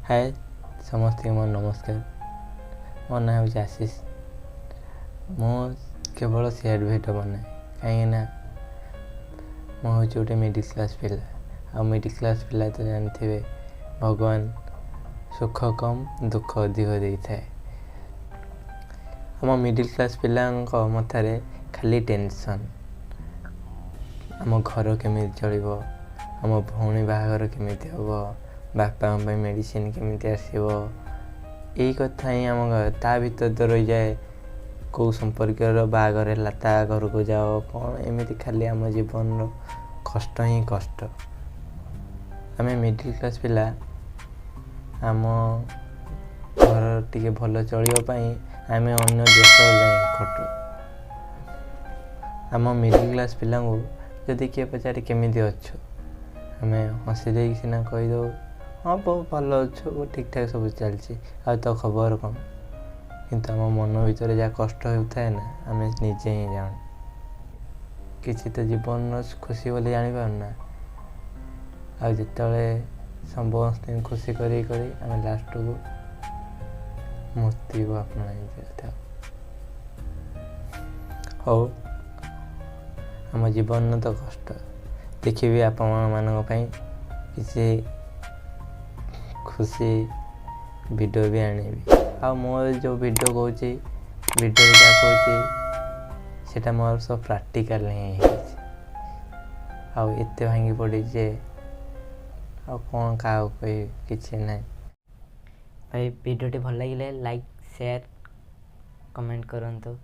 हाय समस्त मोर नमस्कार। मो ना हूँ आशीष। मु केवल सेड भिडियो बनाए कहीं हूँ गोटे मिडिल क्लास पिला। मिडिल क्लास पिला तो जानते भगवान सुख कम दुख अधिक दे थाए। आम मिडिल क्लास पिला मथारे खाली टेंशन। आम घर केमी चलो, आम भौणी बाहागर केमी हम, बापा मेडिसिन केमी आसो, यही कथा ही आम ता भीतर तो रही जाए। कौ संपर्क बागर है ता घर को जाओ कौन एमती खाली आम जीवन कष्ट ही कष्ट। आम मिडिल क्लास पिला आम घर टी भल चलवाई आम अन्य देश जाए खटू। आम मिडिल क्लास पिला जदि किए पचारे केमी अच्छु आम हसी दे सीना कहीदे हाँ बहुत भल अच्छु ठीक ठाक सब चलती आ तो खबर कम। किंतु आम मन भर जहाँ कष्ट होता है ना आम निजे ही जान किसी तो जीवन खुशी बोली जापारना। आते समस्त खुशी करी आम लास्ट को मृत्यु को अपना हो। आम जीवन तो कष्ट देखिए आप मान किसी खुशी वीडियो भी आनिबी। आ मोर जो वीडियो कहूँ वीडियो क्या कहूँ सेटा मोर सब प्राक्टिकल ही आते भांगी पड़ी जे आ कौन क्या किसी ना। भाई वीडियो भल लगे लाइक शेयर कमेंट करंतु।